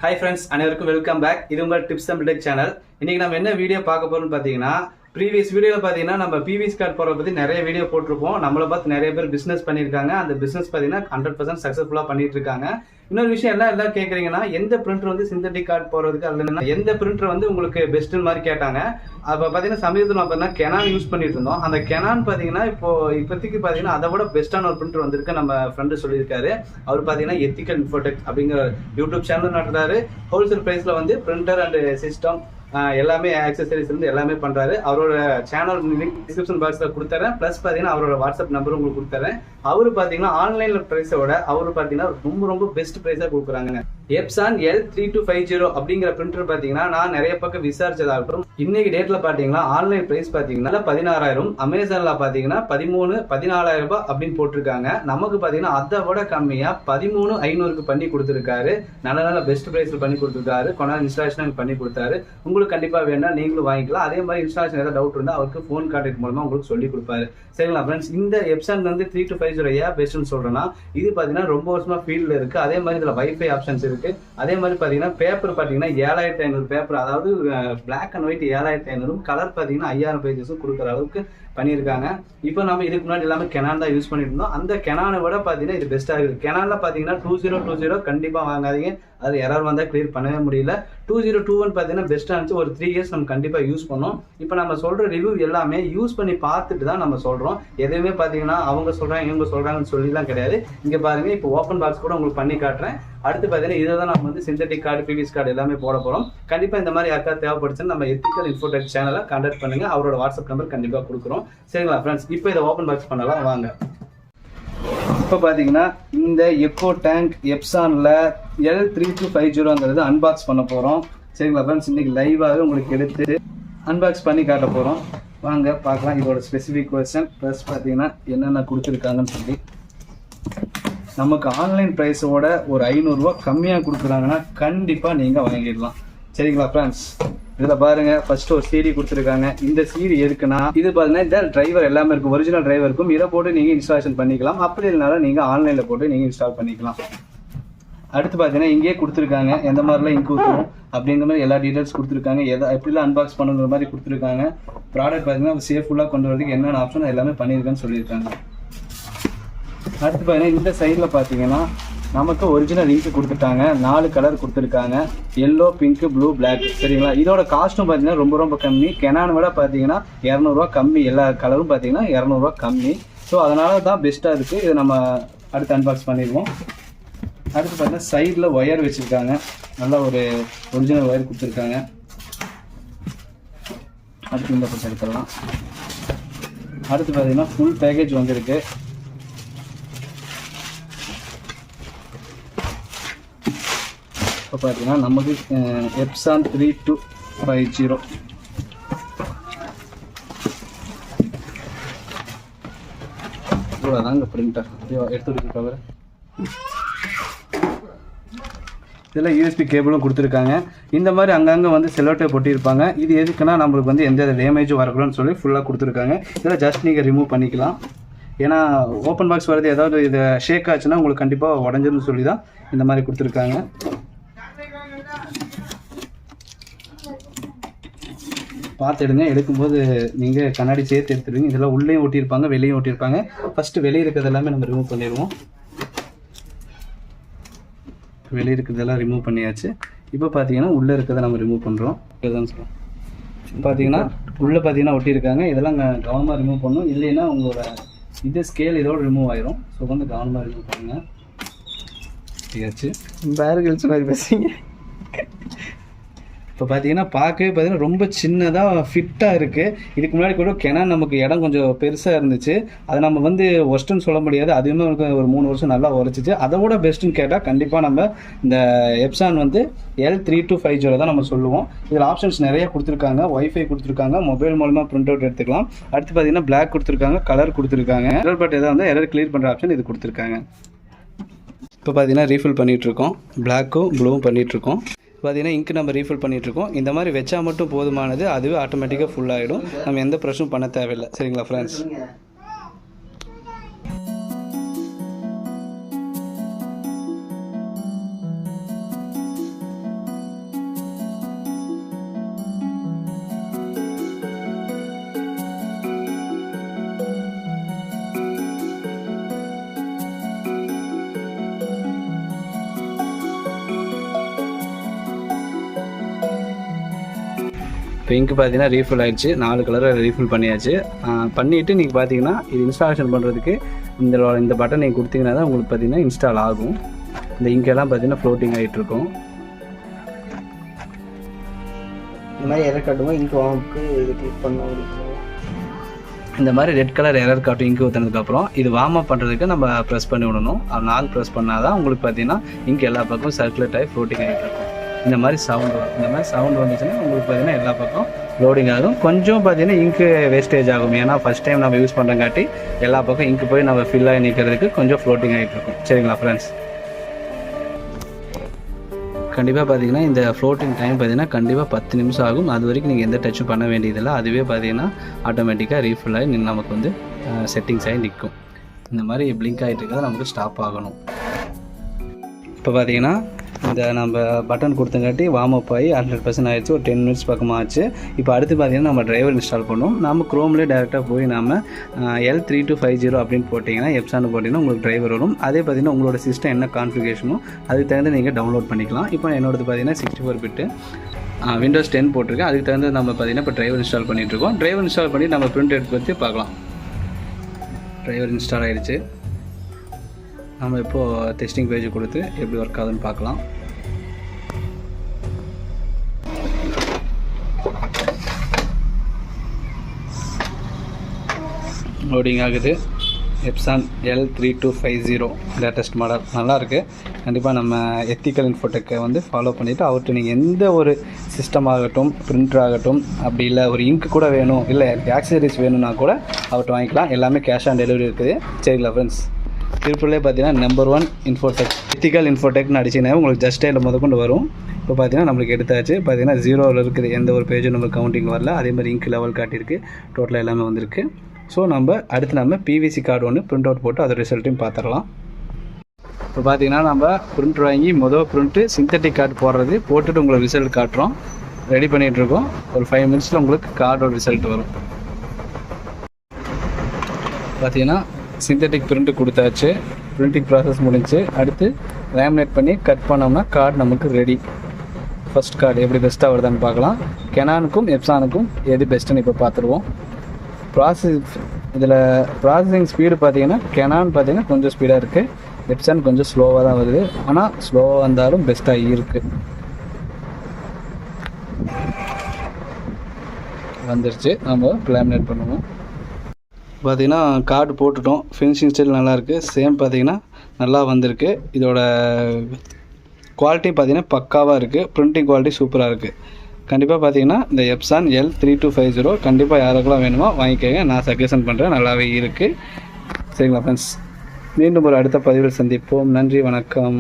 Hi friends, அனைவருக்கும் welcome back. இது உங்கள் டிப்ஸ் அண்ட் டெக் சேனல். இன்னைக்கு நம்ம என்ன வீடியோ பார்க்க போறோம்னு பாத்தீங்கன்னா, ப்ரீவியஸ் வீடியோல பாத்தீங்கன்னா நம்ம பிவிசி கார்டு போறத பத்தி நிறைய வீடியோ போட்டிருப்போம். நம்மள பார்த்து நிறைய பேர் பிசினஸ் பண்ணிருக்காங்க. அந்த பிசினஸ் பாத்தீங்கன்னா 100% சக்சஸ்ஃபுல்லா பண்ணிட்டு இருக்காங்க. இன்னொரு விஷயம் எல்லாம் கேக்குறீங்கன்னா, எந்த பிரிண்டர் வந்து சிந்தட்டிக் கார்டு போறதுக்கு அல்லது எந்த பிரிண்டர் வந்து உங்களுக்கு பெஸ்ட் மாதிரி கேட்டாங்க. அப்ப பாத்தீங்கன்னா சமீபத்தில் பார்த்தீங்கன்னா கெனான் யூஸ் பண்ணிட்டு இருந்தோம். அந்த கெனான் பாத்தீங்கன்னா இப்போதைக்கு பாத்தீங்கன்னா அதை விட பெஸ்டான ஒரு பிரிண்டர் வந்திருக்கு. நம்ம ஃப்ரெண்டு சொல்லியிருக்காரு. அவர் பாத்தீங்கன்னா எத்திக்கல் இன்ஃபோடெக் அப்படிங்கிற யூடியூப் சேனல் நடத்துறாரு. ஹோல்சேல் பிரைஸ்ல வந்து பிரிண்டர் அண்ட் சிஸ்டம் எல்லாமே ஆக்சசரிஸ் இருந்து எல்லாமே பண்றாரு. அவரோட சேனல் லிங்க் டிஸ்கிரிப்ஷன் பாக்ஸ்ல கொடுத்துறேன். பிளஸ் பாத்தீங்கன்னா அவரோட வாட்ஸ்அப் நம்பர் உங்களுக்கு கொடுத்துறேன். அவரு பாத்தீங்கன்னா ஆன்லைன்ல பிரைஸோட அவரு பாத்தீங்கன்னா ரொம்ப பெஸ்ட் பிரைஸா கொடுக்குறாங்க. எப்சான் L3250 அப்படிங்கிற பிரிண்டர் பாத்தீங்கன்னா நான் நிறைய பக்கம் விசாரிச்சதாகட்டும், இன்னைக்கு டேட்ல பாத்தீங்கன்னா ஆன்லைன் பிரைஸ் பாத்தீங்கன்னா 16,000, அமேசான்ல பாத்தீங்கன்னா 14,000 ரூபாய் அப்படின்னு போட்டிருக்காங்க. நமக்கு பாத்தீங்கன்னா அதை விட கம்மியா 13,500க்கு பண்ணி கொடுத்துருக்காரு. நல்ல பெஸ்ட் பிரைஸ்ல பண்ணி கொடுத்துருக்காரு. கொண்டாந்து இன்ஸ்டாலேஷன் பண்ணி கொடுத்தாரு. உங்களுக்கு கண்டிப்பா வேணா நீங்களும் வாங்கிக்கலாம். அதே மாதிரி இன்ஸ்டாலேஷன் ஏதாவது டவுட் இருந்தா அவருக்கு போன் கான்டாக்ட் மூலமா உங்களுக்கு சொல்லி கொடுப்பாரு. சரிங்களா ஃப்ரெண்ட்ஸ், இந்த எப்சான் வந்து 3250 ஏன் பெஸ்ட்னு சொல்றேன்னா, இது பாத்தீங்கன்னா ரொம்ப வருஷமா ஃபீல்ட்ல இருக்கு. அதே மாதிரி இதுல வைஃபை ஆப்ஷன்ஸ் இருக்கு. அதே மாதிரி பாத்தீங்கன்னா பேப்பர் பாத்தீங்கன்னா 7,500 பேப்பர், அதாவது பிளாக் அண்ட் ஒயிட் 7,500, கலர் பாத்தீங்கன்னா 5,000 பேஜஸும் கொடுக்குற அளவுக்கு பண்ணியிருக்காங்க. இப்போ நம்ம இதுக்கு முன்னாடி எல்லாமே கெனான் தான் யூஸ் பண்ணிட்டு இருந்தோம். அந்த கெனானை விட பாத்தீங்கன்னா இது பெஸ்டா இருக்குது. கெனான்ல பாத்தீங்கன்னா 2020 கண்டிப்பா வாங்காதீங்க. அது எரர் வந்தா கிளியர் பண்ணவே முடியல. 2021 பாத்தீங்கன்னா பெஸ்டா இருந்துச்சு. ஒரு 3 இயர்ஸ் நம்ம கண்டிப்பா யூஸ் பண்ணோம். இப்போ நம்ம சொல்ற ரிவ்யூ எல்லாமே யூஸ் பண்ணி பார்த்துட்டு தான் நம்ம சொல்றோம். எதுவுமே பாத்தீங்கன்னா அவங்க சொல்றாங்க இவங்க சொல்றாங்கன்னு சொல்லிலாம் கிடையாது. இங்க பாருங்க, இப்போ ஓப்பன் பாக்ஸ் கூட உங்களுக்கு பண்ணி காட்டுறேன். அடுத்து பாத்தீங்கன்னா இதை தான் நம்ம வந்து சிந்தட்டிக் கார்டு, பிவிசி கார்டு எல்லாமே போட போறோம். கண்டிப்பா இந்த மாதிரி யாருக்காவது தேவைப்படுச்சுன்னு நம்ம எத்திக்கல் இன்ஃபோடெக் சேனலை கான்டாக்ட் பண்ணுங்க. அவரோட வாட்ஸ்அப் நம்பர் கண்டிப்பா கொடுக்குறோம். சரிங்களா ஃப்ரெண்ட்ஸ், இப்போ இதை ஓப்பன் பாக்ஸ் பண்ணலாம் வாங்க. இப்போ பார்த்தீங்கன்னா இந்த எக்கோ டேங்க் எப்சான்ல L3250 அன்பாக்ஸ் பண்ண போகிறோம். சரிங்களா ஃப்ரெண்ட்ஸ், இன்னைக்கு லைவாகவே உங்களுக்கு எடுத்து அன்பாக்ஸ் பண்ணி காட்ட போகிறோம். வாங்க பார்க்கலாம் இதோட ஸ்பெசிஃபிக் வெர்ஷன் ப்ளஸ் பார்த்தீங்கன்னா என்னென்ன கொடுத்துருக்காங்கன்னு சொல்லி. நமக்கு ஆன்லைன் ப்ரைஸோட ஒரு 500 ரூபா கம்மியாக கொடுக்குறாங்கன்னா கண்டிப்பாக நீங்கள் வாங்கிடலாம். சரிங்களா ஃப்ரெண்ட்ஸ், இதில் பாருங்க ஃபர்ஸ்ட் ஒரு CD கொடுத்துருக்காங்க. இந்த CD எதுக்குன்னா, இது பாருங்க இந்த டிரைவர் எல்லாமே இருக்கும், ஒரிஜினல் டிரைவர் இருக்கும். இதை போட்டு நீங்கள் இன்ஸ்டாலேஷன் பண்ணிக்கலாம். அப்படி இல்லைனாலும் நீங்கள் ஆன்லைனில் போட்டு நீங்கள் இன்ஸ்டால் பண்ணிக்கலாம். அடுத்து பார்த்தீங்கன்னா இங்கேயே கொடுத்துருக்காங்க எந்த மாதிரிலாம் இங்கு ஊற்றணும் அப்படிங்கிற மாதிரி எல்லா டீட்டெயில்ஸ் கொடுத்துருக்காங்க. எப்படிலாம் அன்பாக்ஸ் பண்ணுங்கிற மாதிரி கொடுத்துருக்காங்க. ப்ராடக்ட் பார்த்தீங்கன்னா சேஃபுல்லாக கொண்டு வரதுக்கு என்னென்ன ஆப்ஷன் எல்லாமே பண்ணியிருக்கான்னு சொல்லியிருக்காங்க. அடுத்து பார்த்தீங்கன்னா இந்த சைடில் பார்த்தீங்கன்னா நமக்கு ஒரிஜினல் இங்க் கொடுத்துட்டாங்க. 4 கலர் கொடுத்துருக்காங்க, எல்லோ, பிங்க், ப்ளூ, பிளாக். சரிங்களா, இதோட காஸ்ட்டும் பார்த்தீங்கன்னா ரொம்ப கம்மி. கெனான் விட பார்த்தீங்கன்னா 200 ரூபா கம்மி. எல்லா கலரும் பார்த்தீங்கன்னா 200 ரூபா கம்மி. ஸோ அதனால தான் பெஸ்ட்டாக இருக்குது. இதை நம்ம அடுத்து அன்பாக்ஸ் பண்ணிடுவோம். அடுத்து பார்த்தீங்கன்னா சைடில் ஒயர் வச்சுருக்காங்க. நல்லா ஒரு ஒரிஜினல் ஒயர் கொடுத்துருக்காங்க. அடுத்து இந்த பக்கம் எடுத்துடலாம். அடுத்து பார்த்தீங்கன்னா ஃபுல் பேக்கேஜ் வந்துருக்கு. இப்போ பார்த்தீங்கன்னா நமக்கு எப்சான் 3250 இவ்வளோதாங்க பிரிண்டர். எடுத்து கவர். இதில் USB கேபிளும் கொடுத்துருக்காங்க. இந்த மாதிரி அங்கங்கே வந்து செல்லோட்டை போட்டிருப்பாங்க. இது எதுக்குன்னா நம்மளுக்கு வந்து எந்த டேமேஜும் வரக்கூடாதுன்னு சொல்லி ஃபுல்லாக கொடுத்துருக்காங்க. இதில் ஜஸ்ட் நீங்கள் ரிமூவ் பண்ணிக்கலாம். ஏன்னா ஓப்பன் பாக்ஸ் வருது, ஏதாவது இதை ஷேக் ஆச்சுன்னா உங்களுக்கு கண்டிப்பாக உடஞ்சிருன்னு சொல்லி தான் இந்த மாதிரி கொடுத்துருக்காங்க. பார்த்து எடுங்க. எடுக்கும்போது நீங்கள் கண்ணாடி சேர்த்து எடுத்துடுவீங்க. இதெல்லாம் உள்ளேயும் ஒட்டியிருப்பாங்க, வெளியும் ஒட்டியிருப்பாங்க. ஃபஸ்ட்டு வெளியே இருக்கிறது எல்லாமே நம்ம ரிமூவ் பண்ணிடுவோம். வெளியே இருக்கிறதெல்லாம் ரிமூவ் பண்ணியாச்சு. இப்போ பார்த்தீங்கன்னா உள்ளே இருக்கிறத நம்ம ரிமூவ் பண்ணுறோம். இதுதான் சொல்லுவோம். பார்த்தீங்கன்னா உள்ளே பார்த்தீங்கன்னா ஒட்டியிருக்காங்க. இதெல்லாம் கவனமாக ரிமூவ் பண்ணணும். இல்லைன்னா உங்களோட இது ஸ்கேல் இதோடு ரிமூவ் ஆயிரும். ஸோ வந்து கவனமாக ரிமூவ் பண்ணுங்கள். சரியாச்சு. பேர் கழிச்ச மாதிரி பேசுங்க. இப்போ பார்த்தீங்கன்னா பார்க்கவே பார்த்தீங்கன்னா ரொம்ப சின்னதாக ஃபிட்டாக இருக்குது. இதுக்கு முன்னாடி கூட கெனான் நமக்கு இடம் கொஞ்சம் பெருசாக இருந்துச்சு. அதை நம்ம வந்து ஒஸ்ட்டுன்னு சொல்ல முடியாது. அதுவுமே ஒரு 3 வருஷம் நல்லா உரைச்சிச்சு. அதை விட பெஸ்ட்டுன்னு கேட்டால் கண்டிப்பாக நம்ம இந்த எப்சான் வந்து L3250 தான் நம்ம சொல்லுவோம். இதில் ஆப்ஷன்ஸ் நிறைய கொடுத்துருக்காங்க. ஒய்ஃபை கொடுத்துருக்காங்க, மொபைல் மூலமாக பிரிண்ட் அவுட் எடுத்துக்கலாம். அடுத்து பார்த்தீங்கன்னா பிளாக் கொடுத்துருக்காங்க, கலர் கொடுத்துருக்காங்க. எரர் பட் எதாவது வந்து எரர் கிளியர் பண்ணுற ஆப்ஷன் இது கொடுத்துருக்காங்க. இப்போ பார்த்தீங்கன்னா ரீஃபில் பண்ணிகிட்ருக்கோம். பிளாக்கும் ப்ளூவும் பண்ணிகிட்ருக்கோம். பார்த்தீங்கன்னா இங்கு நம்ம ரீஃபில் பண்ணிகிட்ருக்கோம். இந்த மாதிரி வச்சா மட்டும் போதுமானது. அதுவே ஆட்டோமேட்டிக்காக ஃபுல் ஆகிடும். நம்ம எந்த ப்ரெஷ்ஷும் பண்ண தேவையில்லை. சரிங்களா ஃப்ரெண்ட்ஸ். இப்போ இங்கு பார்த்தீங்கன்னா ரீஃபில் ஆகிடுச்சு, 4 கலரில் ரீஃபில் பண்ணியாச்சு. பண்ணிவிட்டு நீங்கள் பார்த்தீங்கன்னா இது இன்ஸ்டாலேஷன் பண்ணுறதுக்கு இந்த பட்டன் நீங்கள் கொடுத்தீங்கன்னா தான் உங்களுக்கு பார்த்தீங்கன்னா இன்ஸ்டால் ஆகும். இந்த இங்கெல்லாம் பார்த்தீங்கன்னா ஃப்ளோட்டிங் ஆகிட்டு இருக்கும். இந்த மாதிரி எரர் காட்டுவோம். இங்கு வாங்குக்கு இது கிளிக் பண்ண இந்த மாதிரி ரெட் கலர் எரர் காட்டும் இங்கு ஊற்றுனதுக்கப்புறம் இது வார்ம் அப் பண்ணுறதுக்கு நம்ம ப்ரெஸ் பண்ணி விடணும். 4 ப்ரெஸ் பண்ணால் தான் உங்களுக்கு பார்த்தீங்கன்னா இங்கு எல்லா பக்கம் சர்க்குலேட் ஆகி ஃப்ளோட்டிங் ஆகிட்டு இருக்கும். இந்த மாதிரி சவுண்ட் வரும். இந்த மாதிரி சவுண்ட் வந்துச்சுன்னா உங்களுக்கு பார்த்தீங்கன்னா எல்லா பக்கம் லோடிங் ஆகும். கொஞ்சம் பார்த்தீங்கன்னா இங்கு வேஸ்டேஜ் ஆகும். ஏன்னா ஃபஸ்ட் டைம் நம்ம யூஸ் பண்ணுறங்காட்டி எல்லா பக்கம் இங்கு போய் நம்ம ஃபில் ஆகி நிற்கிறதுக்கு கொஞ்சம் ஃப்ளோட்டிங் ஆகிட்டு இருக்கும். சரிங்களா ஃப்ரெண்ட்ஸ்? கண்டிப்பாக பார்த்தீங்கன்னா இந்த ஃப்ளோட்டிங் டைம் பார்த்தீங்கன்னா கண்டிப்பாக 10 நிமிஷம் ஆகும். அது வரைக்கும் நீங்கள் எந்த டச்சும் பண்ண வேண்டியதில்லை. அதுவே பார்த்தீங்கன்னா ஆட்டோமேட்டிக்காக ரீஃபில் ஆகி நமக்கு வந்து செட்டிங்ஸ் ஆகி நிற்கும். இந்த மாதிரி பிளிங்க் ஆகிட்டு இருக்கிறத நமக்கு ஸ்டாப் ஆகணும். இப்போ பார்த்தீங்கன்னா இந்த நம்ம பட்டன் கொடுத்தங்காட்டி வார்ம் அப் ஆகி 100% ஆகிடுச்சு. ஒரு 10 மினிட்ஸ் பக்கமாக ஆச்சு. இப்போ அடுத்து பார்த்தீங்கன்னா நம்ம டிரைவர் இன்ஸ்டால் பண்ணோம். நம்ம க்ரோம்லேயே டேரெக்டாக போய் நம்ம L3250 அப்படின்னு போட்டிங்கன்னா எப்சான் போட்டிங்கன்னா உங்களுக்கு டிரைவர் வரும். அதே பார்த்தீங்கன்னா உங்களோட சிஸ்டம் என்ன கான்ஃபிகரேஷனோ அதுக்கு தகுந்த நீங்கள் டவுன்லோட் பண்ணிக்கலாம். இப்போ என்னோடது பார்த்தீங்கன்னா 64 பிட்டு Windows 10 போட்டிருக்கேன். அதுக்கு தகுந்த நம்ம பார்த்தீங்கன்னா இப்போ டிரைவர் இன்ஸ்டால் பண்ணிகிட்ருக்கோம். டிரைவர் இன்ஸ்டால் பண்ணி நம்ம பிரிண்ட் எடுத்து பற்றி பார்க்கலாம். டிரைவர் இன்ஸ்டால் ஆகிடுச்சு. நம்ம இப்போது டெஸ்டிங் பேஜ் கொடுத்து எப்படி ஒர்க் ஆகுதுன்னு பார்க்கலாம். லோடிங் ஆகுது. எப்சான் L3250 லேட்டஸ்ட் மாடல் நல்லாயிருக்கு. கண்டிப்பாக நம்ம எத்திக்கல் இன்ஃபோடெக்கை வந்து ஃபாலோ பண்ணிவிட்டு அவர்கிட்ட நீங்கள் எந்த ஒரு சிஸ்டம் ஆகட்டும், பிரிண்டர் ஆகட்டும், அப்படி இல்லை ஒரு இங்க் கூட வேணும், இல்லை ஆக்சசரிஸ் வேணும்னா கூட அவர்கிட்ட வாங்கிக்கலாம். எல்லாமே கேஷ் ஆன் டெலிவரி இருக்குது. சரிங்களா ஃப்ரெண்ட்ஸ்? திருப்பூர்லேயே பார்த்தீங்கன்னா நம்பர் 1 இன்ஃபோடெக் எத்திக்கல் இன்ஃபோடெக்னு அடிச்சிங்கன்னா உங்களுக்கு ஜஸ்ட் டைலில் முதற்கொண்டு வரும். இப்போ பார்த்தீங்கன்னா நம்மளுக்கு எடுத்தாச்சு. பார்த்தீங்கன்னா 0ல் இருக்குது. எந்த ஒரு பேஜும் நம்ம கவுண்டிங் வரல. அதே மாதிரி இங்க் லெவல் காட்டியிருக்கு. டோட்டலாக எல்லாமே வந்திருக்கு. ஸோ அடுத்து நம்ம பிவிசி கார்டு ஒன்று பிரிண்ட் அவுட் போட்டு அதோட ரிசல்ட்டையும் பார்த்துடலாம். இப்போ பார்த்தீங்கன்னா நம்ம பிரிண்ட் வாங்கி பிரிண்ட்டு சிந்தட்டிக் கார்டு போட்டுட்டு உங்களுக்கு ரிசல்ட் காட்டுறோம். ரெடி பண்ணிகிட்ருக்கோம். ஒரு 5 மினிட்ஸில் உங்களுக்கு கார்டோட ரிசல்ட் வரும். பார்த்தீங்கன்னா சிந்தட்டிக் பிரிண்ட்டு கொடுத்தாச்சு. பிரிண்டிங் ப்ராசஸ் முடிஞ்சு. அடுத்து லேமினேட் பண்ணி கட் பண்ணோம்னா கார்டு நமக்கு ரெடி. ஃபஸ்ட் கார்டு எப்படி பெஸ்ட்டாக வருதான்னு பார்க்கலாம். கெனானுக்கும் எப்சானுக்கும் எது பெஸ்ட்டுன்னு இப்போ பார்த்துருவோம். இதில் ப்ராசஸிங் ஸ்பீடு பார்த்தீங்கன்னா கெனான் பார்த்தீங்கன்னா கொஞ்சம் ஸ்பீடாக இருக்குது. எப்சான் கொஞ்சம் ஸ்லோவாக தான் வருது. ஆனால் ஸ்லோவாக வந்தாலும் பெஸ்ட்டாக இருக்குது. வந்துருச்சு. நம்ம லேமினேட் பண்ணுவோம். பார்த்தீங்கன்னா கார்டு போட்டுட்டோம். ஃபினிஷிங் ஸ்டைல் நல்லாயிருக்கு. சேம் பார்த்தீங்கன்னா நல்லா வந்திருக்கு. இதோட குவாலிட்டி பார்த்தீங்கன்னா பக்காவாக இருக்குது. பிரிண்டிங் குவாலிட்டி சூப்பராக இருக்குது. கண்டிப்பாக பார்த்தீங்கன்னா இந்த எப்சான் L3250 கண்டிப்பாக யாருக்கெல்லாம் வேணுமோ வாங்கிக்கோங்க. நான் சஜஷன் பண்ணுறேன். நல்லாவே இருக்குது. சரிங்களா ஃப்ரெண்ட்ஸ்? மீண்டும் ஒரு அடுத்த பதிவில் சந்திப்போம். நன்றி, வணக்கம்.